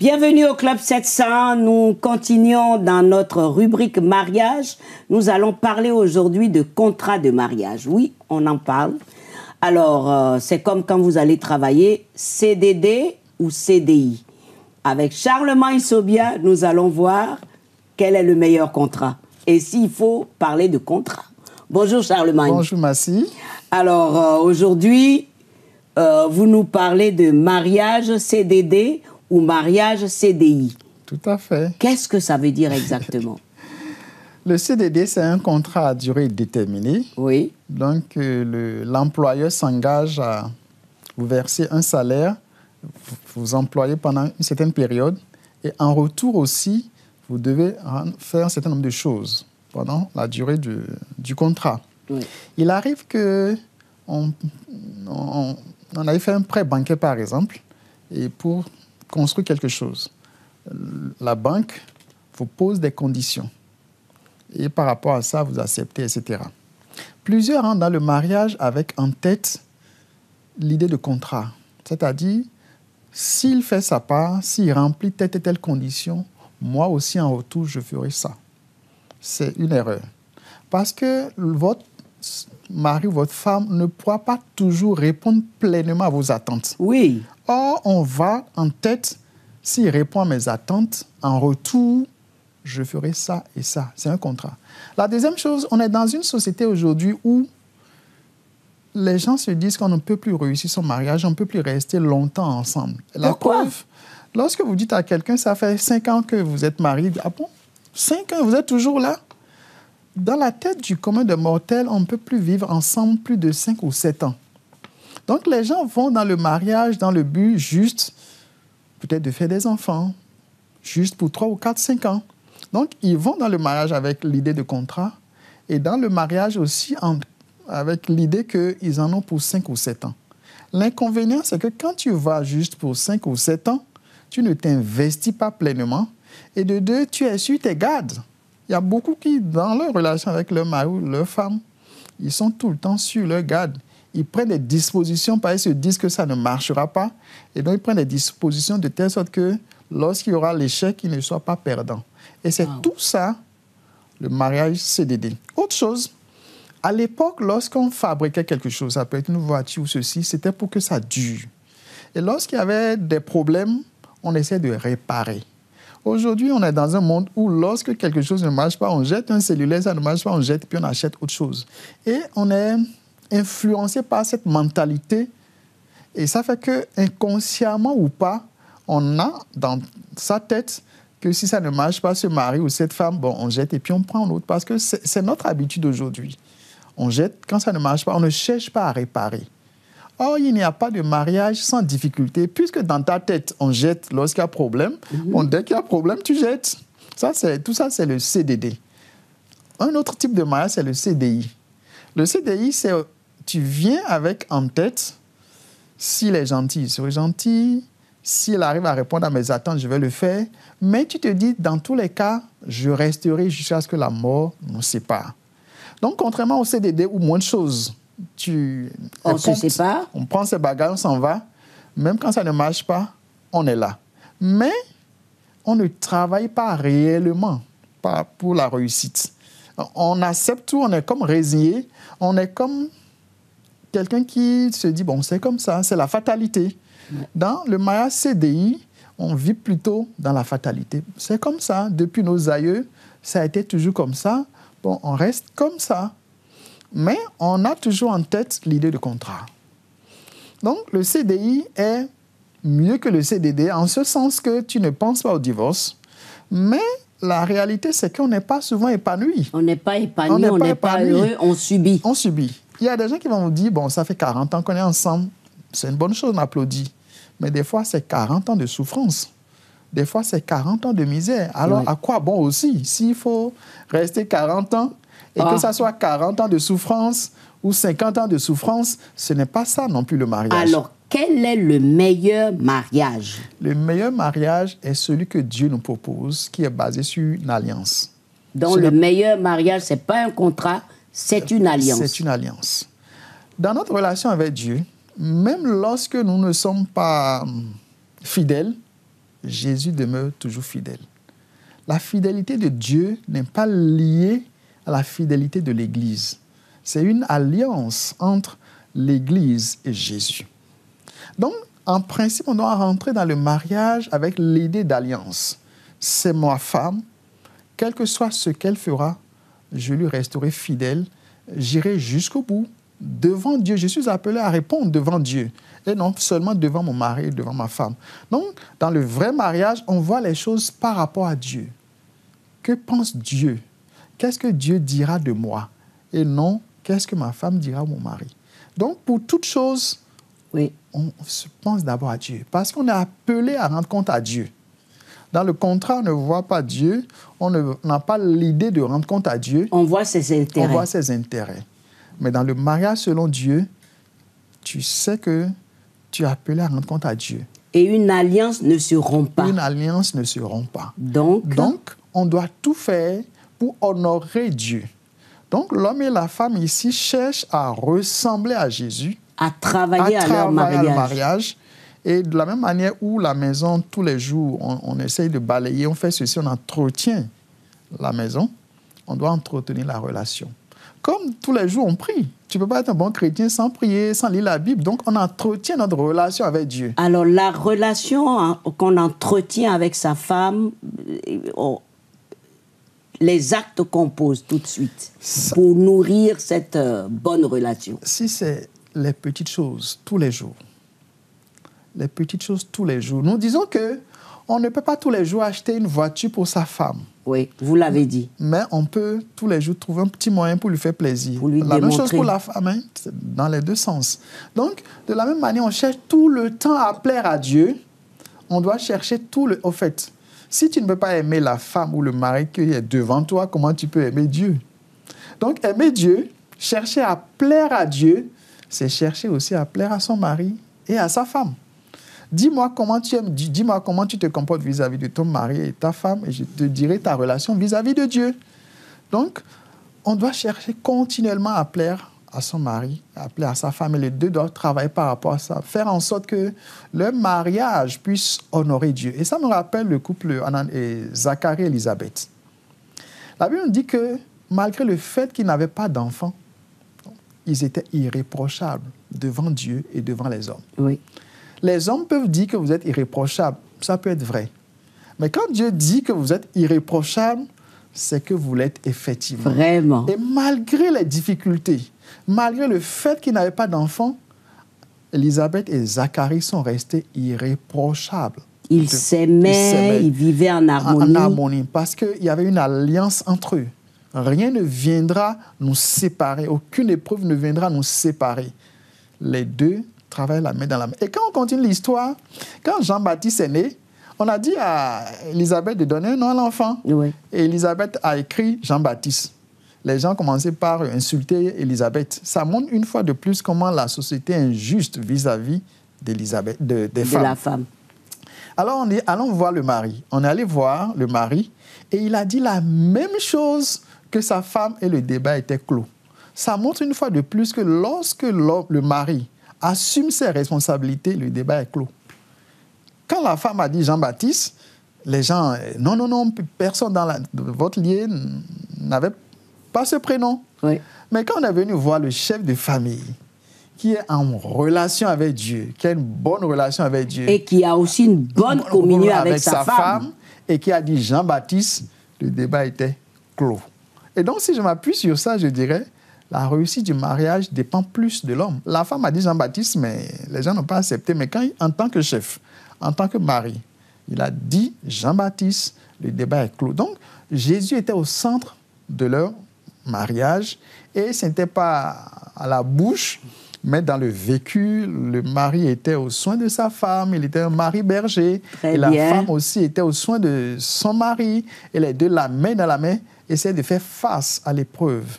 Bienvenue au Club 700. Nous continuons dans notre rubrique mariage. Nous allons parler aujourd'hui de contrat de mariage. Oui, on en parle. Alors, c'est comme quand vous allez travailler, CDD ou CDI. Avec Charlemagne Sobia, nous allons voir quel est le meilleur contrat. Et s'il faut parler de contrat. Bonjour Charlemagne. Bonjour Massi. Alors, aujourd'hui, vous nous parlez de mariage CDD ou mariage CDI. Tout à fait. Qu'est-ce que ça veut dire exactement? Le CDD, c'est un contrat à durée déterminée. Oui. Donc, l'employeur s'engage à vous verser un salaire, vous employez pendant une certaine période, et en retour aussi, vous devez faire un certain nombre de choses pendant la durée du contrat. Oui. Il arrive que on avait fait un prêt bancaire, par exemple, et pour construire quelque chose, la banque vous pose des conditions. Et par rapport à ça, vous acceptez, etc. Plusieurs rentrent dans le mariage avec en tête l'idée de contrat. C'est-à-dire, s'il fait sa part, s'il remplit telle et telle condition, moi aussi en retour, je ferai ça. C'est une erreur. Parce que votre mari ou votre femme ne pourra pas toujours répondre pleinement à vos attentes. Oui. Or, on va en tête, s'il répond à mes attentes, en retour, je ferai ça et ça. C'est un contrat. La deuxième chose, on est dans une société aujourd'hui où les gens se disent qu'on ne peut plus réussir son mariage, on ne peut plus rester longtemps ensemble. Pourquoi? Preuve, lorsque vous dites à quelqu'un, ça fait 5 ans que vous êtes marié, ah bon, 5 ans, vous êtes toujours là? Dans la tête du commun des mortels, on ne peut plus vivre ensemble plus de 5 ou 7 ans. Donc, les gens vont dans le mariage dans le but juste, peut-être de faire des enfants, juste pour 3 ou 4, 5 ans. Donc, ils vont dans le mariage avec l'idée de contrat et dans le mariage aussi avec l'idée qu'ils en ont pour 5 ou 7 ans. L'inconvénient, c'est que quand tu vas juste pour 5 ou 7 ans, tu ne t'investis pas pleinement et de deux, tu es sur tes gardes. Il y a beaucoup qui, dans leur relation avec leur mari ou leur femme, ils sont tout le temps sur leur garde. Ils prennent des dispositions parce qu'ils se disent que ça ne marchera pas. Et donc, ils prennent des dispositions de telle sorte que lorsqu'il y aura l'échec, ils ne soient pas perdants. Et c'est tout ça, le mariage CDD. Autre chose, à l'époque, lorsqu'on fabriquait quelque chose, ça peut être une voiture ou ceci, c'était pour que ça dure. Et lorsqu'il y avait des problèmes, on essaie de réparer. Aujourd'hui, on est dans un monde où lorsque quelque chose ne marche pas, on jette un cellulaire, ça ne marche pas, on jette, puis on achète autre chose. Et on est influencé par cette mentalité. Et ça fait que, inconsciemment ou pas, on a dans sa tête que si ça ne marche pas, ce mari ou cette femme, bon, on jette et puis on prend l'autre. Parce que c'est notre habitude aujourd'hui. On jette, quand ça ne marche pas, on ne cherche pas à réparer. Or, il n'y a pas de mariage sans difficulté, puisque dans ta tête, on jette lorsqu'il y a problème. Bon, dès qu'il y a problème, tu jettes. Tout ça, c'est le CDD. Un autre type de mariage, c'est le CDI. Le CDI, c'est tu viens avec en tête, s'il est gentil, il serait gentil. S'il arrive à répondre à mes attentes, je vais le faire. Mais tu te dis, dans tous les cas, je resterai jusqu'à ce que la mort nous sépare. Donc, contrairement au CDD, où moins de choses, on se sépare. On prend ses bagages, on s'en va. Même quand ça ne marche pas, on est là. Mais on ne travaille pas réellement pour la réussite. On accepte tout, on est comme résigné. On est comme quelqu'un qui se dit, bon, c'est comme ça, c'est la fatalité. Dans le mariage CDI, on vit plutôt dans la fatalité. C'est comme ça, depuis nos aïeux, ça a été toujours comme ça. Bon, on reste comme ça. Mais on a toujours en tête l'idée de contrat. Donc, le CDI est mieux que le CDD en ce sens que tu ne penses pas au divorce. Mais la réalité, c'est qu'on n'est pas souvent épanoui. On n'est pas épanoui, on n'est pas heureux, on subit. On subit. Il y a des gens qui vont vous dire, bon, ça fait 40 ans qu'on est ensemble. C'est une bonne chose, on applaudit. Mais des fois, c'est 40 ans de souffrance. Des fois, c'est 40 ans de misère. Alors, à quoi bon aussi? S'il faut rester 40 ans et que ça soit 40 ans de souffrance ou 50 ans de souffrance, ce n'est pas ça non plus le mariage. Alors, quel est le meilleur mariage? Le meilleur mariage est celui que Dieu nous propose, qui est basé sur une alliance. Donc, le meilleur mariage, ce n'est pas un contrat, c'est une alliance. C'est une alliance. Dans notre relation avec Dieu, même lorsque nous ne sommes pas fidèles, Jésus demeure toujours fidèle. La fidélité de Dieu n'est pas liée à la fidélité de l'Église. C'est une alliance entre l'Église et Jésus. Donc, en principe, on doit rentrer dans le mariage avec l'idée d'alliance. C'est ma femme, quel que soit ce qu'elle fera, je lui resterai fidèle, j'irai jusqu'au bout. Devant Dieu, je suis appelé à répondre devant Dieu, et non seulement devant mon mari, devant ma femme. Donc, dans le vrai mariage, on voit les choses par rapport à Dieu. Que pense Dieu? Qu'est-ce que Dieu dira de moi? Et non, qu'est-ce que ma femme dira à mon mari? Donc, pour toute chose, Oui. on se pense d'abord à Dieu, parce qu'on est appelé à rendre compte à Dieu. Dans le contrat, on ne voit pas Dieu, on n'a pas l'idée de rendre compte à Dieu. On voit ses intérêts. On voit ses intérêts. Mais dans le mariage selon Dieu, tu sais que tu es appelé à rendre compte à Dieu. Et une alliance ne se rompt pas. Une alliance ne se rompt pas. Donc, on doit tout faire pour honorer Dieu. Donc, l'homme et la femme ici cherchent à ressembler à Jésus, à travailler à leur mariage. Et de la même manière où la maison, tous les jours, on essaye de balayer, on fait ceci, on entretient la maison, on doit entretenir la relation. Comme tous les jours, on prie. Tu ne peux pas être un bon chrétien sans prier, sans lire la Bible. Donc, on entretient notre relation avec Dieu. Alors, la relation qu'on entretient avec sa femme, les actes qu'on pose tout de suite pour nourrir cette bonne relation. Si c'est les petites choses tous les jours, les petites choses tous les jours. Nous disons qu'on ne peut pas tous les jours acheter une voiture pour sa femme. Oui, vous l'avez dit. Mais on peut tous les jours trouver un petit moyen pour lui faire plaisir. Pour lui la démontrer. même chose pour la femme, hein, dans les deux sens. Donc, de la même manière, on cherche tout le temps à plaire à Dieu. On doit chercher tout le... Au fait, si tu ne peux pas aimer la femme ou le mari qui est devant toi, comment tu peux aimer Dieu? Donc, aimer Dieu, chercher à plaire à Dieu, c'est chercher aussi à plaire à son mari et à sa femme. Dis-moi comment tu aimes, dis-moi comment tu te comportes vis-à-vis de ton mari et ta femme, et je te dirai ta relation vis-à-vis de Dieu. Donc, on doit chercher continuellement à plaire à son mari, à plaire à sa femme, et les deux doivent travailler par rapport à ça, faire en sorte que leur mariage puisse honorer Dieu. Et ça me rappelle le couple Zacharie et Élisabeth. La Bible nous dit que malgré le fait qu'ils n'avaient pas d'enfants, ils étaient irréprochables devant Dieu et devant les hommes. Oui. Les hommes peuvent dire que vous êtes irréprochable, ça peut être vrai. Mais quand Dieu dit que vous êtes irréprochable, c'est que vous l'êtes effectivement. Vraiment. Et malgré les difficultés, malgré le fait qu'ils n'avaient pas d'enfants, Élisabeth et Zacharie sont restés irréprochables. Ils s'aimaient, ils vivaient en harmonie. En harmonie, parce qu'il y avait une alliance entre eux. Rien ne viendra nous séparer, aucune épreuve ne viendra nous séparer. Les deux travaillent la main dans la main. Et quand on continue l'histoire, quand Jean-Baptiste est né, on a dit à Élisabeth de donner un nom à l'enfant. Oui. Et Élisabeth a écrit Jean-Baptiste. Les gens commençaient par insulter Élisabeth. Ça montre une fois de plus comment la société est injuste vis-à-vis d'Élisabeth, des femmes. De la femme. Alors on dit, allons voir le mari. On est allé voir le mari et il a dit la même chose que sa femme et le débat était clos. Ça montre une fois de plus que lorsque le mari assume ses responsabilités, le débat est clos. Quand la femme a dit Jean-Baptiste, les gens, non, personne dans votre lieu n'avait pas ce prénom. Oui. Mais quand on est venu voir le chef de famille, qui est en relation avec Dieu, qui a une bonne relation avec Dieu. Et qui a aussi une bonne communion avec sa femme. Et qui a dit Jean-Baptiste, le débat était clos. Et donc, si je m'appuie sur ça, je dirais, la réussite du mariage dépend plus de l'homme. La femme a dit Jean-Baptiste, mais les gens n'ont pas accepté. Mais quand, en tant que chef, en tant que mari, il a dit Jean-Baptiste, le débat est clos. Donc, Jésus était au centre de leur mariage et ce n'était pas à la bouche, mais dans le vécu. Le mari était aux soins de sa femme, il était un mari berger. Très et la bien. femme aussi était aux soins de son mari. Et les deux, la main dans la main, essayaient de faire face à l'épreuve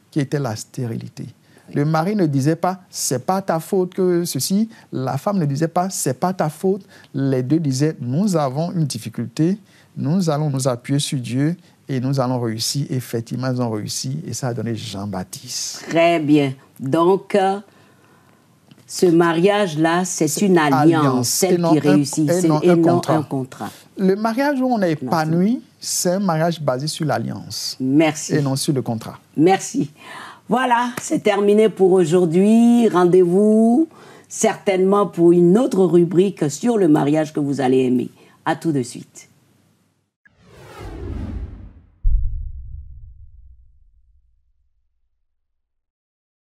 qui était la stérilité. Le mari ne disait pas « c'est pas ta faute que ceci ». La femme ne disait pas « c'est pas ta faute ». Les deux disaient « nous avons une difficulté, nous allons nous appuyer sur Dieu et nous allons réussir ». Effectivement, ils ont réussi et ça a donné Jean-Baptiste. Très bien. Donc, Ce mariage-là, c'est une alliance, celle qui réussit, et non un contrat. Le mariage où on est épanoui, c'est un mariage basé sur l'alliance. Merci. Et non sur le contrat. Merci. Voilà, c'est terminé pour aujourd'hui. Rendez-vous certainement pour une autre rubrique sur le mariage que vous allez aimer. À tout de suite.